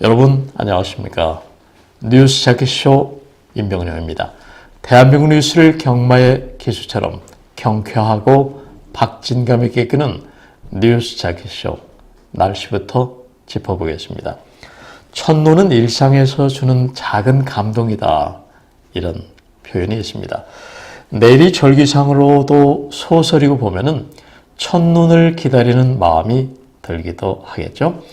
여러분 안녕하십니까? 뉴스 자켓쇼 임병룡입니다. 대한민국 뉴스를 경마의 기수처럼 경쾌하고 박진감 있게 이끄는 뉴스 자켓쇼 날씨부터 짚어보겠습니다. 첫눈은 일상에서 주는 작은 감동이다. 이런 표현이 있습니다. 내일이 절기상으로도 소설이고 보면은 첫눈을 기다리는 마음이 들기도 하겠죠.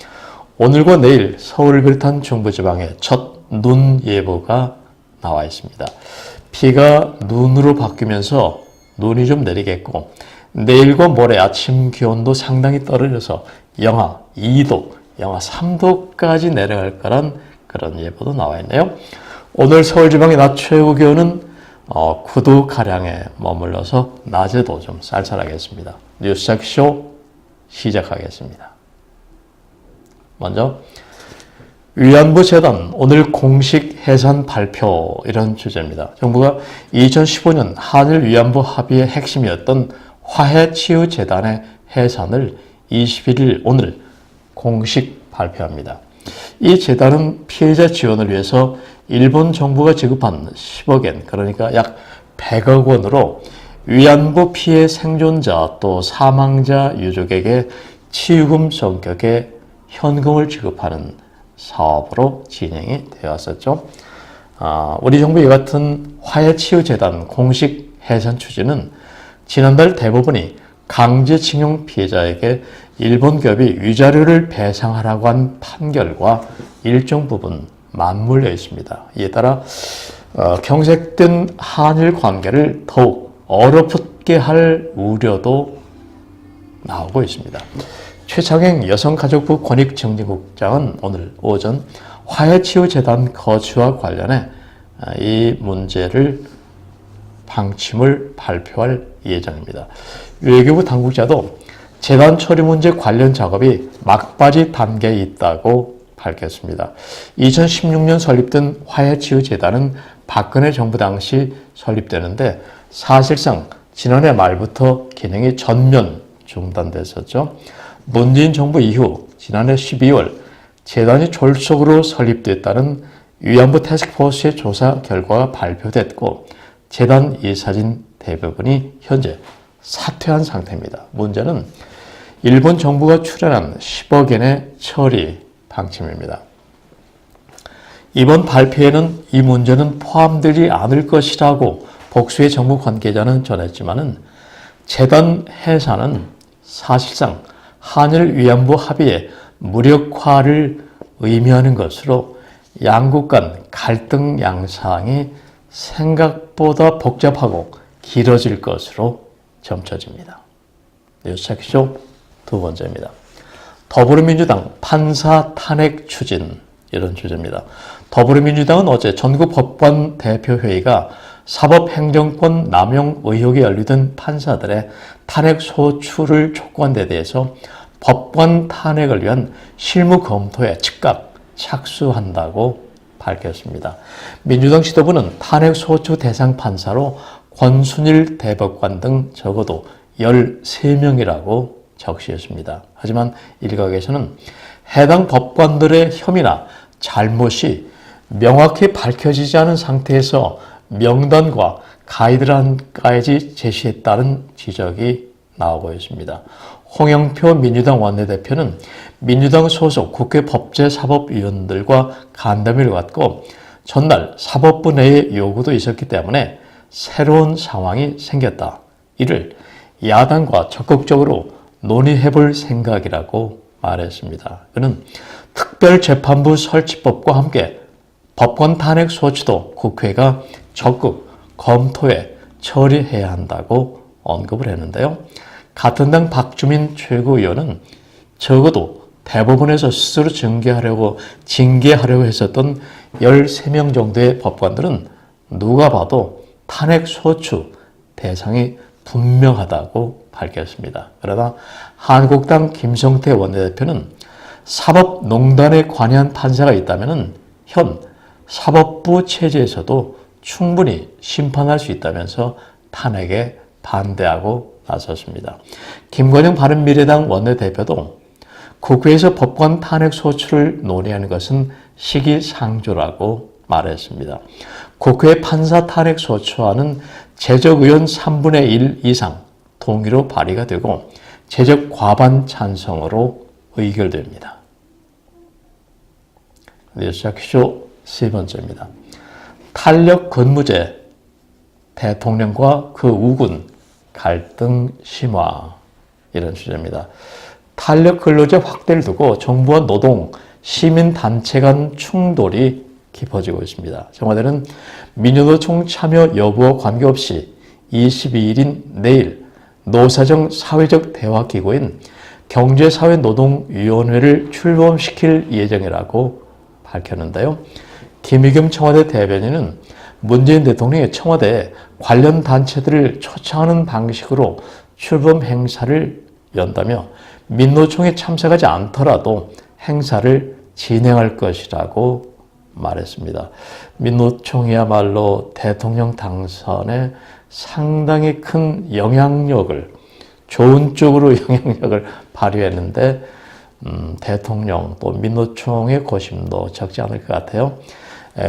오늘과 내일 서울을 비롯한 중부지방에 첫 눈 예보가 나와 있습니다. 비가 눈으로 바뀌면서 눈이 좀 내리겠고 내일과 모레 아침 기온도 상당히 떨어져서 영하 2도, 영하 3도까지 내려갈 거란 그런 예보도 나와 있네요. 오늘 서울 지방의 낮 최고 기온은 9도가량에 머물러서 낮에도 좀 쌀쌀하겠습니다. 뉴스 자켓쇼 시작하겠습니다. 먼저 위안부 재단 오늘 공식 해산 발표 이런 주제입니다. 정부가 2015년 한일 위안부 합의의 핵심이었던 화해치유재단의 해산을 21일 오늘 공식 발표합니다. 이 재단은 피해자 지원을 위해서 일본 정부가 지급한 10억엔 그러니까 약 100억 원으로 위안부 피해 생존자 또 사망자 유족에게 치유금 성격의 현금을 지급하는 사업으로 진행이 되었었죠. 우리 정부 이 같은 화해치유재단 공식 해산 추진은 지난달 대법원이 강제징용 피해자에게 일본 기업이 위자료를 배상하라고 한 판결과 일정 부분 맞물려 있습니다. 이에 따라 경색된 한일 관계를 더욱 어렵게 할 우려도 나오고 있습니다. 최창행 여성가족부 권익증진국장은 오늘 오전 화해치유재단 거취와 관련해 이 문제를 방침을 발표할 예정입니다. 외교부 당국자도 재단 처리 문제 관련 작업이 막바지 단계에 있다고 밝혔습니다. 2016년 설립된 화해치유재단은 박근혜 정부 당시 설립되는데 사실상 지난해 말부터 기능이 전면 중단됐었죠. 문재인 정부 이후 지난해 12월 재단이 졸속으로 설립됐다는 위안부 태스크포스의 조사 결과가 발표됐고 재단 이사진 대부분이 현재 사퇴한 상태입니다. 문제는 일본 정부가 출연한 10억엔의 처리 방침입니다. 이번 발표에는 이 문제는 포함되지 않을 것이라고 복수의 정부 관계자는 전했지만은 재단 해산은 사실상 한일 위안부 합의의 무력화를 의미하는 것으로 양국 간 갈등 양상이 생각보다 복잡하고 길어질 것으로 점쳐집니다. 뉴스 체크쇼 두 번째입니다. 더불어민주당 판사 탄핵 추진 이런 주제입니다. 더불어민주당은 어제 전국 법관 대표회의가 사법행정권 남용 의혹이 연루된 판사들의 탄핵 소추를 촉구한 데 대해서 법관 탄핵을 위한 실무 검토에 즉각 착수한다고 밝혔습니다. 민주당 지도부는 탄핵 소추 대상 판사로 권순일 대법관 등 적어도 13명이라고 적시했습니다. 하지만 일각에서는 해당 법관들의 혐의나 잘못이 명확히 밝혀지지 않은 상태에서 명단과 가이드라인까지 제시했다는 지적이 나오고 있습니다. 홍영표 민주당 원내대표는 민주당 소속 국회 법제사법위원들과 간담회를 갖고 전날 사법부 내에 요구도 있었기 때문에 새로운 상황이 생겼다. 이를 야당과 적극적으로 논의해볼 생각이라고 말했습니다. 그는 특별재판부 설치법과 함께 법관 탄핵 소추도 국회가 적극 검토해 처리해야 한다고 언급을 했는데요. 같은 당 박주민 최고위원은 적어도 대법원에서 스스로 징계하려고 했었던 13명 정도의 법관들은 누가 봐도 탄핵 소추 대상이 분명하다고 밝혔습니다. 그러나 한국당 김성태 원내대표는 사법농단에 관여한 판사가 있다면 현 사법부 체제에서도 충분히 심판할 수 있다면서 탄핵에 반대하고 나섰습니다. 김관영 바른미래당 원내대표도 국회에서 법관 탄핵 소추를 논의하는 것은 시기상조라고 말했습니다. 국회 판사 탄핵 소추안은 제적 의원 3분의 1 이상 동의로 발의가 되고 제적 과반 찬성으로 의결됩니다. 뉴스 퀴즈 세 번째입니다. 탄력 근무제, 대통령과 그 우군, 갈등 심화, 이런 주제입니다. 탄력 근로제 확대를 두고 정부와 노동, 시민단체 간 충돌이 깊어지고 있습니다. 청와대는 민주노총 참여 여부와 관계없이 22일인 내일 노사정 사회적 대화기구인 경제사회노동위원회를 출범시킬 예정이라고 밝혔는데요. 김의겸 청와대 대변인은 문재인 대통령이 청와대에 관련 단체들을 초청하는 방식으로 출범 행사를 연다며 민노총에 참석하지 않더라도 행사를 진행할 것이라고 말했습니다. 민노총이야말로 대통령 당선에 상당히 큰 영향력을, 좋은 쪽으로 영향력을 발휘했는데 대통령 또 민노총의 고심도 적지 않을 것 같아요.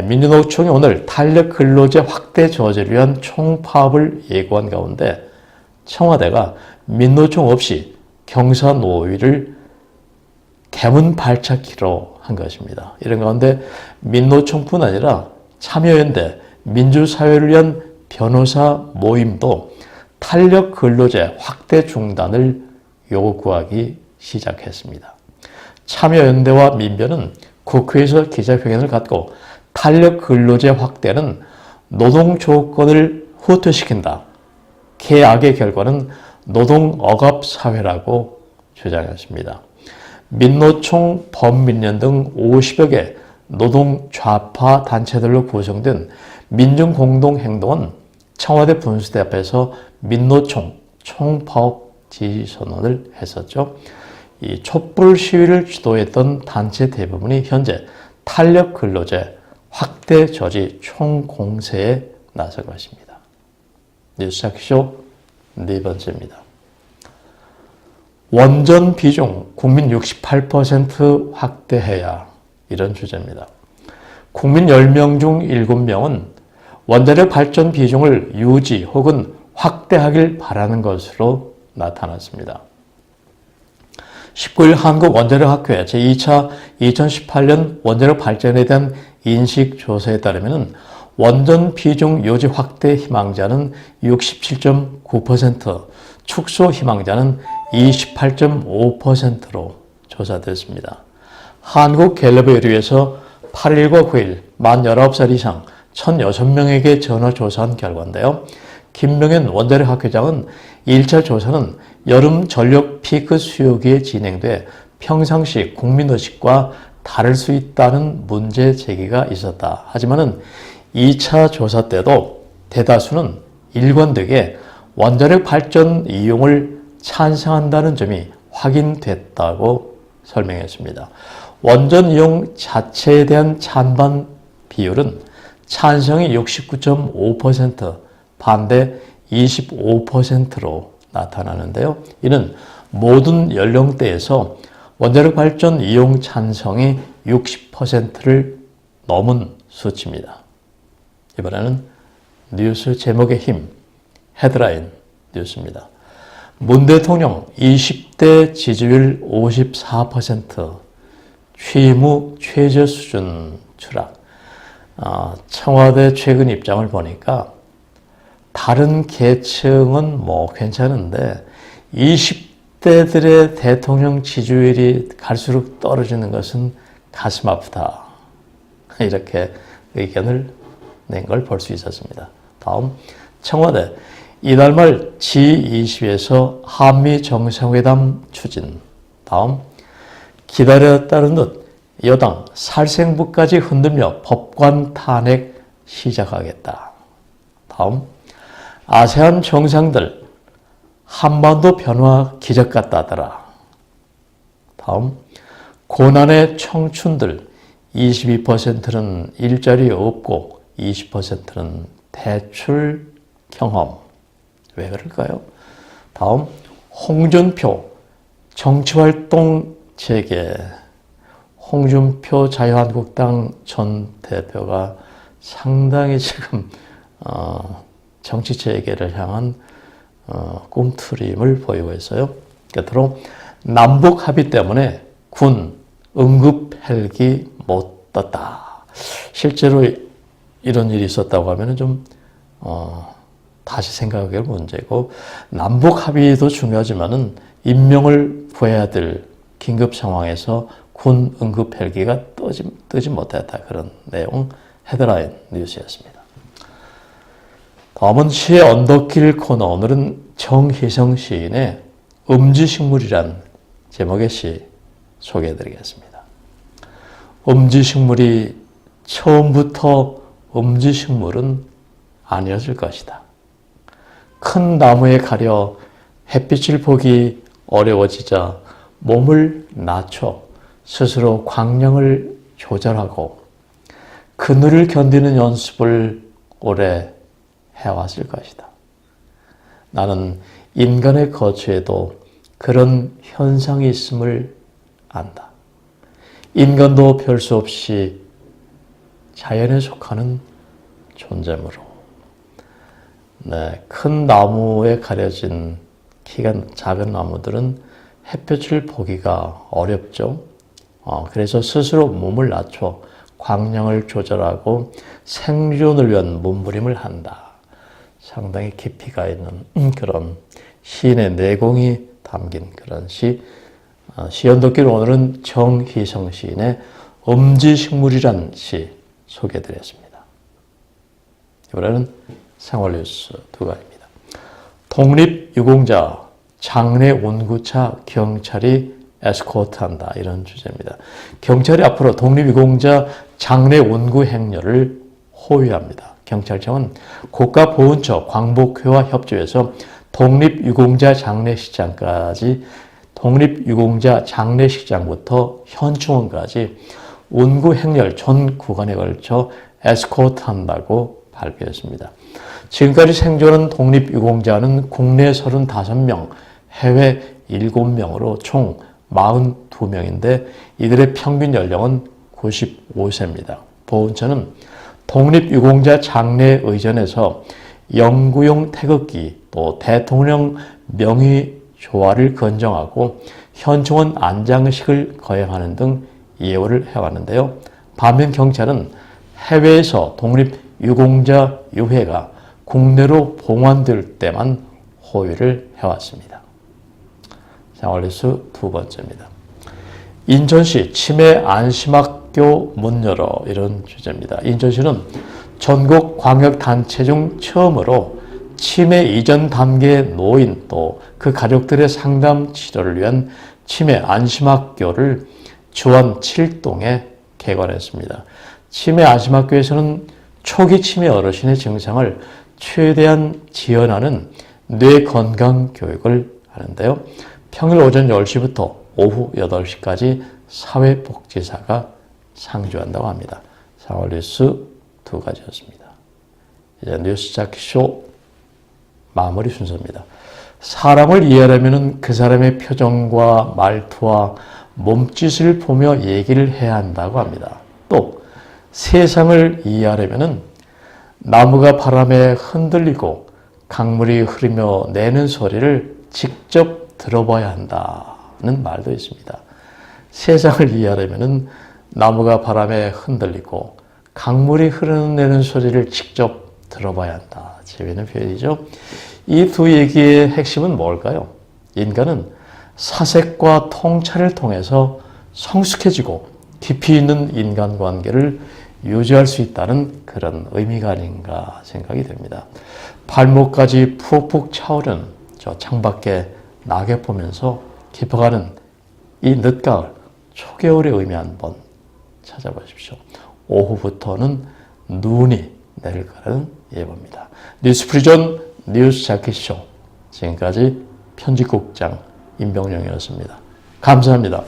민주노총이 오늘 탄력 근로제 확대 저지를 위한 총파업을 예고한 가운데 청와대가 민노총 없이 경사노위를 개문 발차기로 한 것입니다. 이런 가운데 민노총뿐 아니라 참여연대, 민주사회를 위한 변호사 모임도 탄력 근로제 확대 중단을 요구하기 시작했습니다. 참여연대와 민변은 국회에서 기자회견을 갖고 탄력 근로제 확대는 노동 조건을 후퇴시킨다. 계약의 결과는 노동 억압 사회라고 주장했습니다. 민노총, 범민련 등 50여 개 노동 좌파 단체들로 구성된 민중공동행동은 청와대 분수대 앞에서 민노총 총파업 지지선언을 했었죠. 이 촛불 시위를 주도했던 단체 대부분이 현재 탄력 근로제 확대 저지 총공세에 나선 것입니다. 뉴스 퀴즈 네 번째입니다. 원전 비중 국민 68% 확대해야, 이런 주제입니다. 국민 10명 중 7명은 원자력 발전 비중을 유지 혹은 확대하길 바라는 것으로 나타났습니다. 19일 한국원자력학회 제2차 2018년 원자력 발전에 대한 인식조사에 따르면 원전 비중 유지 확대 희망자는 67.9%, 축소 희망자는 28.5%로 조사됐습니다. 한국갤럽에 의뢰해서 8일과 9일 만 19살 이상 1,006명에게 전화조사한 결과인데요. 김명현 원자력 학회장은 1차 조사는 여름 전력 피크 수요기에 진행돼 평상시 국민의식과 다를 수 있다는 문제 제기가 있었다. 하지만 2차 조사 때도 대다수는 일관되게 원자력 발전 이용을 찬성한다는 점이 확인됐다고 설명했습니다. 원전 이용 자체에 대한 찬반 비율은 찬성이 69.5%, 반대 25%로 나타나는데요. 이는 모든 연령대에서 원자력 발전 이용 찬성이 60%를 넘은 수치입니다. 이번에는 뉴스 제목의 힘, 헤드라인 뉴스입니다. 문 대통령 20대 지지율 54%, 취임 후 최저 수준 추락. 청와대 최근 입장을 보니까 다른 계층은 뭐 괜찮은데 20대들의 대통령 지지율이 갈수록 떨어지는 것은 가슴 아프다. 이렇게 의견을 낸 걸 볼 수 있었습니다. 다음, 청와대 이달 말 G20에서 한미 정상회담 추진. 다음, 기다렸다는 듯 여당 살생부까지 흔들며 법관 탄핵 시작하겠다. 다음, 아세안 정상들 한반도 변화 기적 같다더라. 다음, 고난의 청춘들 22%는 일자리 없고 20%는 대출 경험. 왜 그럴까요? 다음, 홍준표 정치활동 재개. 홍준표 자유한국당 전 대표가 상당히 지금 정치 재개를 향한 꿈틀림을 보이고 있어요. 끝으로 남북 합의 때문에 군 응급 헬기 못 떴다. 실제로 이런 일이 있었다고 하면 좀 다시 생각할 문제고, 남북 합의도 중요하지만은 인명을 구해야 될 긴급 상황에서 군 응급 헬기가 뜨지 못했다. 그런 내용 헤드라인 뉴스였습니다. 다음은 시의 언덕길 코너. 오늘은 정희성 시인의 음지식물이란 제목의 시 소개해드리겠습니다. 음지식물이 처음부터 음지식물은 아니었을 것이다. 큰 나무에 가려 햇빛을 보기 어려워지자 몸을 낮춰 스스로 광량을 조절하고 그늘을 견디는 연습을 오래 해왔을 것이다. 나는 인간의 거처에도 그런 현상이 있음을 안다. 인간도 별 수 없이 자연에 속하는 존재므로. 네, 큰 나무에 가려진 키가 작은 나무들은 햇볕을 보기가 어렵죠. 그래서 스스로 몸을 낮춰 광량을 조절하고 생존을 위한 몸부림을 한다. 상당히 깊이가 있는 그런 시인의 내공이 담긴 그런 시. 시언덕길 오늘은 정희성 시인의 음지식물이란 시 소개해드렸습니다. 이번에는 생활뉴스 두 가지입니다. 독립유공자 장례 운구차 경찰이 에스코트한다. 이런 주제입니다. 경찰이 앞으로 독립유공자 장례 운구 행렬을 호위합니다. 경찰청은 국가보훈처 광복회와 협조해서 독립유공자 장례식장까지 독립유공자 장례식장부터 현충원까지 운구 행렬 전 구간에 걸쳐 에스코트한다고 발표했습니다. 지금까지 생존한 독립유공자는 국내 35명, 해외 7명으로 총 42명인데 이들의 평균 연령은 95세입니다. 보훈처는 독립유공자 장례 의전에서 영구용 태극기 또 대통령 명의 조화를 건정하고 현충원 안장식을 거행하는 등 예우를 해왔는데요. 반면 경찰은 해외에서 독립유공자 유해가 국내로 봉환될 때만 호위를 해왔습니다. 생활뉴스 두 번째입니다. 인천시 치매 안심학교 문 열어. 이런 주제입니다. 인천시는 전국 광역단체 중 처음으로 치매 이전 단계 노인 또 그 가족들의 상담 치료를 위한 치매 안심학교를 주안 7동에 개관했습니다. 치매 안심학교에서는 초기 치매 어르신의 증상을 최대한 지연하는 뇌 건강 교육을 하는데요. 평일 오전 10시부터 오후 8시까지 사회복지사가 상주한다고 합니다. 4월 뉴스 두 가지였습니다. 이제 뉴스 자키쇼 마무리 순서입니다. 사람을 이해하려면 그 사람의 표정과 말투와 몸짓을 보며 얘기를 해야 한다고 합니다. 또 세상을 이해하려면 나무가 바람에 흔들리고 강물이 흐르며 내는 소리를 직접 들어봐야 한다는 말도 있습니다. 세상을 이해하려면 나무가 바람에 흔들리고 강물이 흐르는 소리를 직접 들어봐야 한다. 재미있는 표현이죠. 이 두 얘기의 핵심은 뭘까요? 인간은 사색과 통찰을 통해서 성숙해지고 깊이 있는 인간관계를 유지할 수 있다는 그런 의미가 아닌가 생각이 됩니다. 발목까지 푹푹 차오른 저 창밖에 낙엽 보면서 깊어가는 이 늦가을 초겨울의 의미 한번 찾아보십시오. 오후부터는 눈이 내릴 거라는 예보입니다. 뉴스프리전 뉴스 자키쇼 지금까지 편집국장 임병영이었습니다. 감사합니다.